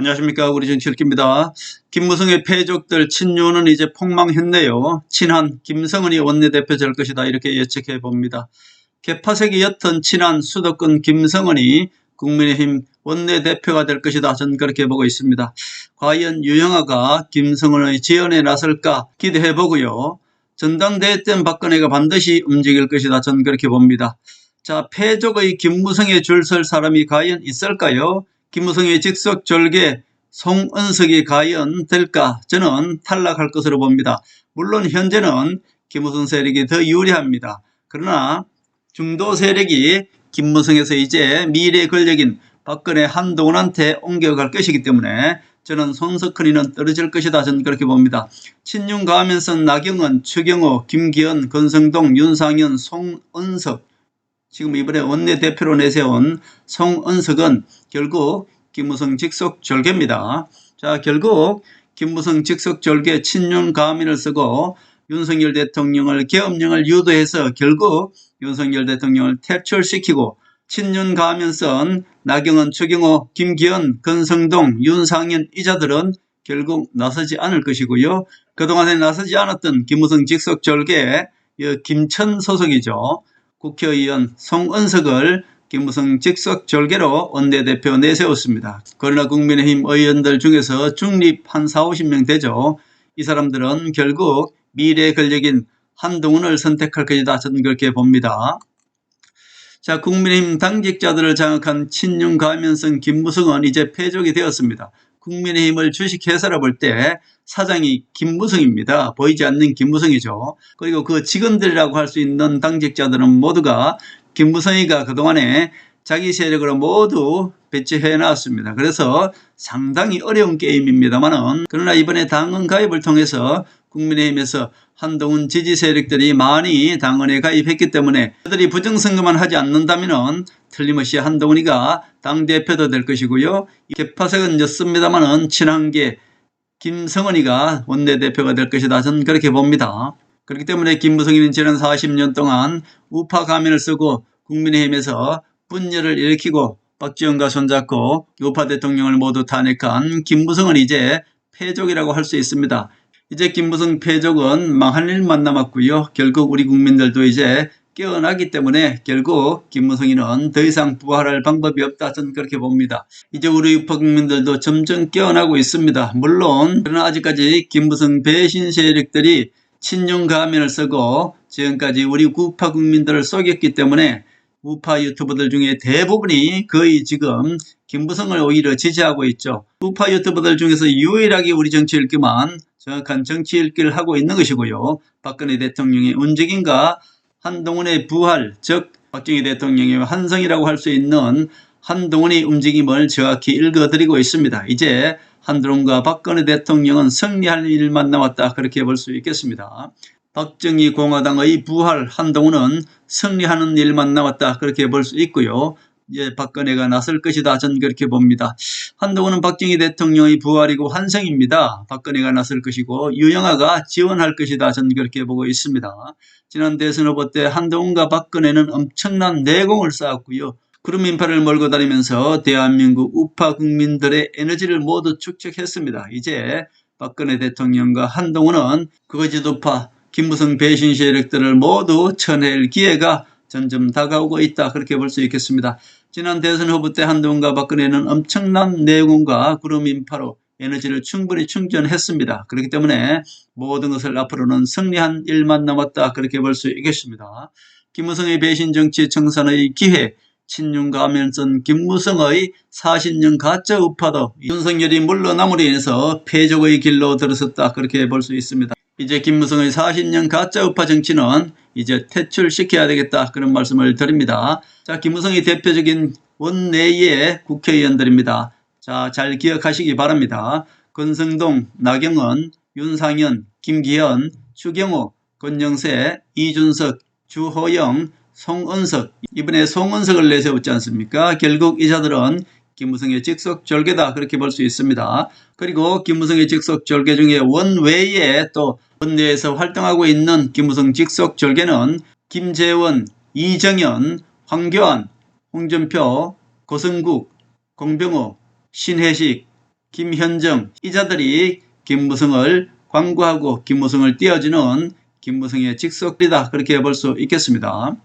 안녕하십니까. 우리 정치일기입니다. 김무성의 패족들 친윤은 이제 폭망했네요. 친한 김성은이 원내대표 될 것이다 이렇게 예측해 봅니다. 개파색이 옅은 친한 수도권 김성은이 국민의힘 원내대표가 될 것이다. 저는 그렇게 보고 있습니다. 과연 유영아가 김성은의 지원에 나설까 기대해 보고요. 전당대회 때 박근혜가 반드시 움직일 것이다. 저는 그렇게 봅니다. 자, 패족의 김무성에 줄 설 사람이 과연 있을까요? 김무성의 직속 졸개 송은석이 과연 될까? 저는 탈락할 것으로 봅니다. 물론 현재는 김무성 세력이 더 유리합니다. 그러나 중도 세력이 김무성에서 이제 미래 권력인 박근혜 한동훈한테 옮겨갈 것이기 때문에 저는 손석헌이는 떨어질 것이다. 저는 그렇게 봅니다. 친윤 가면서 나경원, 추경호, 김기현, 권성동, 윤상현, 송은석 지금 이번에 원내대표로 내세운 송은석은 결국 김무성 직속 졸개입니다. 자, 결국 김무성 직속 졸개 친윤 가민을 쓰고 윤석열 대통령을 계엄령을 유도해서 결국 윤석열 대통령을 퇴출시키고 친윤 가면선 나경원, 추경호, 김기현, 권성동, 윤상현 이자들은 결국 나서지 않을 것이고요. 그동안에 나서지 않았던 김무성 직속 졸개 김천 소속이죠. 국회의원 송은석을 김무성 직속 졸개로 원내대표 내세웠습니다. 그러나 국민의힘 의원들 중에서 중립 한 40~50명 되죠. 이 사람들은 결국 미래 권력인 한동훈을 선택할 것이다. 저는 그렇게 봅니다. 자, 국민의힘 당직자들을 장악한 친윤 가면성 김무성은 이제 패족이 되었습니다. 국민의힘을 주식회사로 볼 때 사장이 김무성입니다. 보이지 않는 김무성이죠. 그리고 그 직원들이라고 할 수 있는 당직자들은 모두가 김무성이가 그동안에 자기 세력으로 모두 배치해 놨습니다. 그래서 상당히 어려운 게임입니다만은 그러나 이번에 당원 가입을 통해서 국민의힘에서 한동훈 지지 세력들이 많이 당원에 가입했기 때문에 그들이 부정선거만 하지 않는다면 틀림없이 한동훈이가 당대표도 될 것이고요. 개파색은 였습니다만은 친한계 김성은이가 원내대표가 될 것이다. 저는 그렇게 봅니다. 그렇기 때문에 김무성이는 지난 40년 동안 우파 가면을 쓰고 국민의힘에서 분열을 일으키고 박지원과 손잡고 우파 대통령을 모두 탄핵한 김무성은 이제 패족이라고 할 수 있습니다. 이제 김무성 패족은 망할 일만 남았고요. 결국 우리 국민들도 이제 깨어나기 때문에 결국 김무성이는 더 이상 부활할 방법이 없다. 저는 그렇게 봅니다. 이제 우리 우파 국민들도 점점 깨어나고 있습니다. 물론 그러나 아직까지 김무성 배신 세력들이 친윤 가면을 쓰고 지금까지 우리 우파 국민들을 속였기 때문에 우파 유튜버들 중에 대부분이 거의 지금 김무성을 오히려 지지하고 있죠. 우파 유튜버들 중에서 유일하게 우리 정치 읽기만 정확한 정치 읽기를 하고 있는 것이고요. 박근혜 대통령의 움직임과 한동훈의 부활, 즉 박정희 대통령의 환성이라고 할 수 있는 한동훈의 움직임을 정확히 읽어드리고 있습니다. 이제 한동훈과 박근혜 대통령은 승리할 일만 남았다. 그렇게 볼 수 있겠습니다. 박정희 공화당의 부활, 한동훈은 승리하는 일만 남았다. 그렇게 볼 수 있고요. 이제 박근혜가 나설 것이다. 저는 그렇게 봅니다. 한동훈은 박정희 대통령의 부활이고 환생입니다. 박근혜가 나설 것이고 유영아가 지원할 것이다. 저는 그렇게 보고 있습니다. 지난 대선 후보 때 한동훈과 박근혜는 엄청난 내공을 쌓았고요. 구름 인파를 몰고 다니면서 대한민국 우파 국민들의 에너지를 모두 축적했습니다. 이제 박근혜 대통령과 한동훈은 거짓우파 김무성 배신 세력들을 모두 쳐낼 기회가 점점 다가오고 있다. 그렇게 볼 수 있겠습니다. 지난 대선 후보 때 한동훈과 박근혜는 엄청난 내공과 구름 인파로 에너지를 충분히 충전했습니다. 그렇기 때문에 모든 것을 앞으로는 승리한 일만 남았다. 그렇게 볼 수 있겠습니다. 김무성의 배신 정치 청산의 기회, 친윤 가면선 김무성의 40년 가짜 우파도 윤석열이 물러남으로 인해서 패족의 길로 들어섰다. 그렇게 볼 수 있습니다. 이제 김무성의 40년 가짜 우파 정치는 이제 퇴출시켜야 되겠다. 그런 말씀을 드립니다. 자, 김무성의 대표적인 원내의 국회의원들입니다. 자, 잘 기억하시기 바랍니다. 권성동, 나경원, 윤상현, 김기현, 추경호, 권영세, 이준석, 주호영, 송은석, 이번에 송은석을 내세웠지 않습니까? 결국 이 자들은 김무성의 직속 졸개다. 그렇게 볼 수 있습니다. 그리고 김무성의 직속 졸개 중에 원외에 또 원내에서 활동하고 있는 김무성 직속 졸개는 김재원, 이정현, 황교안, 홍준표, 고성국, 공병호, 신혜식, 김현정 이 자들이 김무성을 광고하고 김무성을 띄워주는 김무성의 직속이다 그렇게 볼 수 있겠습니다.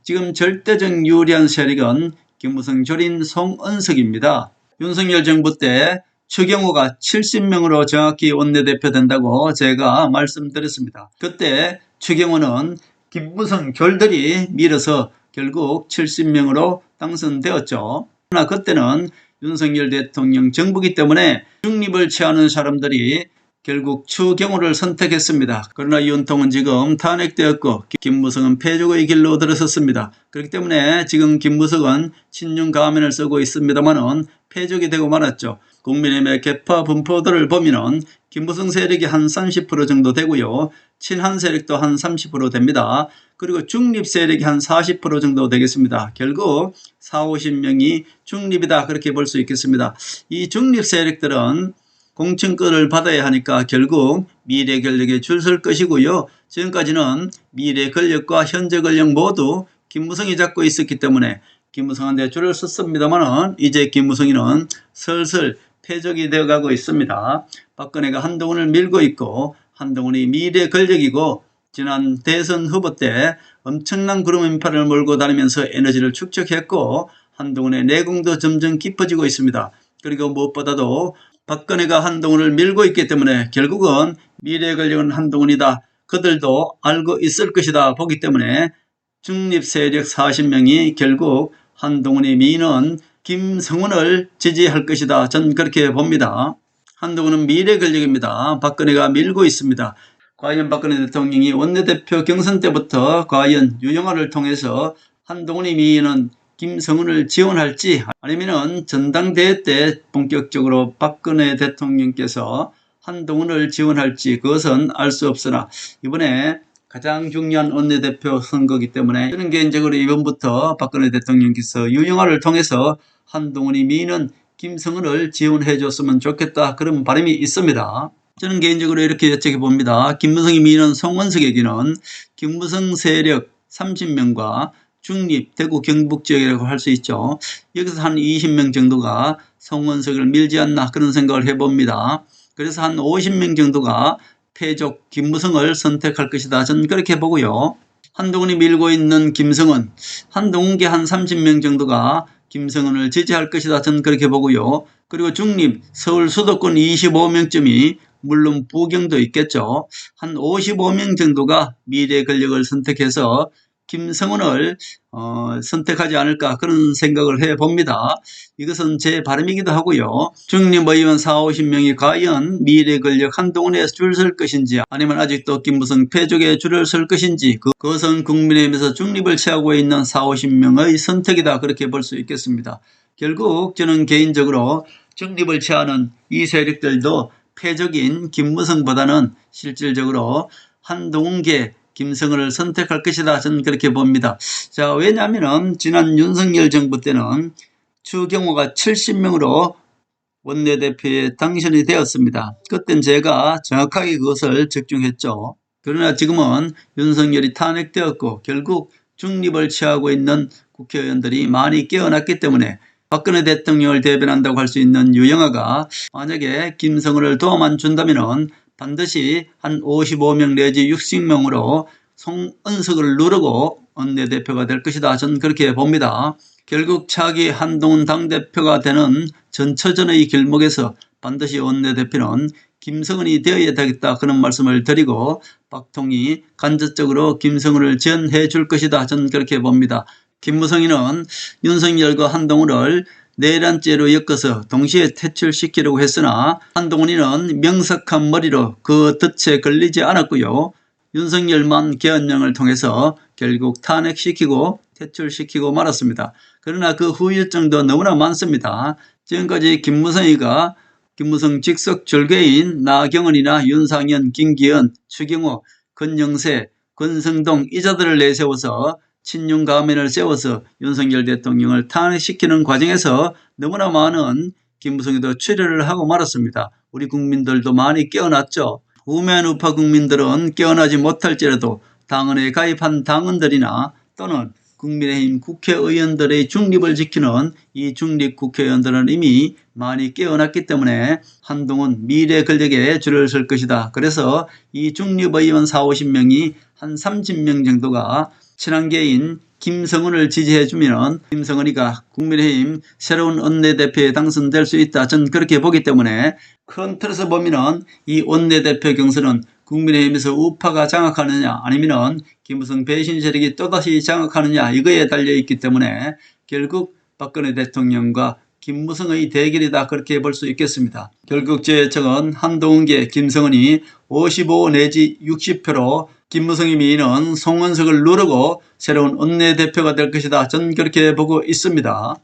지금 절대적 유리한 세력은 김무성 조린 송은석입니다. 윤석열 정부 때 추경호가 70명으로 정확히 원내대표 된다고 제가 말씀드렸습니다. 그때 추경호는 김무성 졸들이 밀어서 결국 70명으로 당선되었죠. 그러나 그때는 윤석열 대통령 정부기 때문에 중립을 취하는 사람들이 결국 추경호를 선택했습니다. 그러나 윤통은 지금 탄핵되었고 김무성은 패족의 길로 들어섰습니다. 그렇기 때문에 지금 김무성은 친윤 가면을 쓰고 있습니다만은 패족이 되고 말았죠. 국민의힘의 개파 분포들을 보면은 김무성 세력이 한 30% 정도 되고요. 친한 세력도 한 30% 됩니다. 그리고 중립 세력이 한 40% 정도 되겠습니다. 결국 40~50명이 중립이다 그렇게 볼 수 있겠습니다. 이 중립 세력들은 공천권을 받아야 하니까 결국 미래 권력에 줄 설 것이고요. 지금까지는 미래 권력과 현재 권력 모두 김무성이 잡고 있었기 때문에 김무성한테 줄을 섰습니다만 이제 김무성이는 슬슬 패적이 되어가고 있습니다. 박근혜가 한동훈을 밀고 있고 한동훈이 미래 권력이고 지난 대선 후보 때 엄청난 구름 인파를 몰고 다니면서 에너지를 축적했고 한동훈의 내공도 점점 깊어지고 있습니다. 그리고 무엇보다도 박근혜가 한동훈을 밀고 있기 때문에 결국은 미래 권력은 한동훈이다. 그들도 알고 있을 것이다 보기 때문에 중립 세력 40명이 결국 한동훈이 미는 김성훈을 지지할 것이다. 전 그렇게 봅니다. 한동훈은 미래 권력입니다. 박근혜가 밀고 있습니다. 과연 박근혜 대통령이 원내대표 경선 때부터 과연 유영아를 통해서 한동훈이 미는 김성훈을 지원할지 아니면 전당대회 때 본격적으로 박근혜 대통령께서 한동훈을 지원할지 그것은 알 수 없으나 이번에 가장 중요한 원내대표 선거이기 때문에 저는 개인적으로 이번부터 박근혜 대통령께서 유영아를 통해서 한동훈이 미는 김성훈을 지원해 줬으면 좋겠다 그런 바람이 있습니다. 저는 개인적으로 이렇게 예측해 봅니다. 김무성이 미는 송원석에게는 김무성 세력 30명과 중립, 대구 경북 지역이라고 할 수 있죠. 여기서 한 20명 정도가 송원석을 밀지 않나 그런 생각을 해봅니다. 그래서 한 50명 정도가 패족 김무성을 선택할 것이다. 저는 그렇게 보고요. 한동훈이 밀고 있는 김성훈, 한동훈계 한 30명 정도가 김성훈을 지지할 것이다. 저는 그렇게 보고요. 그리고 중립, 서울 수도권 25명쯤이 물론 부경도 있겠죠. 한 55명 정도가 미래 권력을 선택해서 김성훈을 선택하지 않을까 그런 생각을 해봅니다. 이것은 제 바람이기도 하고요. 중립 의원 40~50명이 과연 미래 권력 한동훈에 줄 설 것인지 아니면 아직도 김무성 패족에 줄을 설 것인지 그것은 국민의힘에서 중립을 취하고 있는 40~50명의 선택이다 그렇게 볼 수 있겠습니다. 결국 저는 개인적으로 중립을 취하는 이 세력들도 패적인 김무성보다는 실질적으로 한동훈계 김성훈을 선택할 것이다. 저는 그렇게 봅니다. 자, 왜냐하면 지난 윤석열 정부 때는 추경호가 70명으로 원내대표에 당선이 되었습니다. 그땐 제가 정확하게 그것을 적중했죠. 그러나 지금은 윤석열이 탄핵되었고 결국 중립을 취하고 있는 국회의원들이 많이 깨어났기 때문에 박근혜 대통령을 대변한다고 할 수 있는 유영아가 만약에 김성훈을 도움만 준다면 반드시 한 55명 내지 60명으로 송은석을 누르고 원내대표가 될 것이다. 저는 그렇게 봅니다. 결국 차기 한동훈 당대표가 되는 전처전의 길목에서 반드시 원내대표는 김성훈이 되어야 되겠다 그런 말씀을 드리고 박통이 간접적으로 김성훈을 지원해 줄 것이다. 저는 그렇게 봅니다. 김무성이는 윤석열과 한동훈을 내란죄로 엮어서 동시에 퇴출시키려고 했으나 한동훈이는 명석한 머리로 그 덫에 걸리지 않았고요. 윤석열만 개헌령을 통해서 결국 탄핵시키고 퇴출시키고 말았습니다. 그러나 그 후유증도 너무나 많습니다. 지금까지 김무성 직속 절개인 나경원이나 윤상현, 김기현, 추경호, 권영세, 권성동 이 자들을 내세워서 친윤 가면을 세워서 윤석열 대통령을 탄핵시키는 과정에서 너무나 많은 김무성에도 출혈을 하고 말았습니다. 우리 국민들도 많이 깨어났죠. 우매한 우파 국민들은 깨어나지 못할지라도 당헌에 가입한 당원들이나 또는 국민의힘 국회의원들의 중립을 지키는 이 중립 국회의원들은 이미 많이 깨어났기 때문에 한동훈 미래 권력에 줄을 설 것이다. 그래서 이 중립의원 40~50명이 한 30명 정도가 친한계인 김성은을 지지해주면 김성은이가 국민의힘 새로운 원내대표에 당선될 수 있다. 저는 그렇게 보기 때문에 큰 틀에서 보면은 이 원내대표 경선은 국민의힘에서 우파가 장악하느냐 아니면은 김무성 배신 세력이 또다시 장악하느냐 이거에 달려있기 때문에 결국 박근혜 대통령과 김무성의 대결이다 그렇게 볼 수 있겠습니다. 결국 제 예측은 한동훈계 김성은이 55 내지 60표로 김무성이 미는 송원석을 누르고 새로운 원내대표가 될 것이다. 저는 그렇게 보고 있습니다.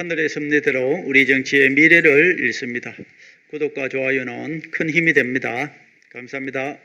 하늘의 섭리대로 우리 정치의 미래를 읽습니다. 구독과 좋아요는 큰 힘이 됩니다. 감사합니다.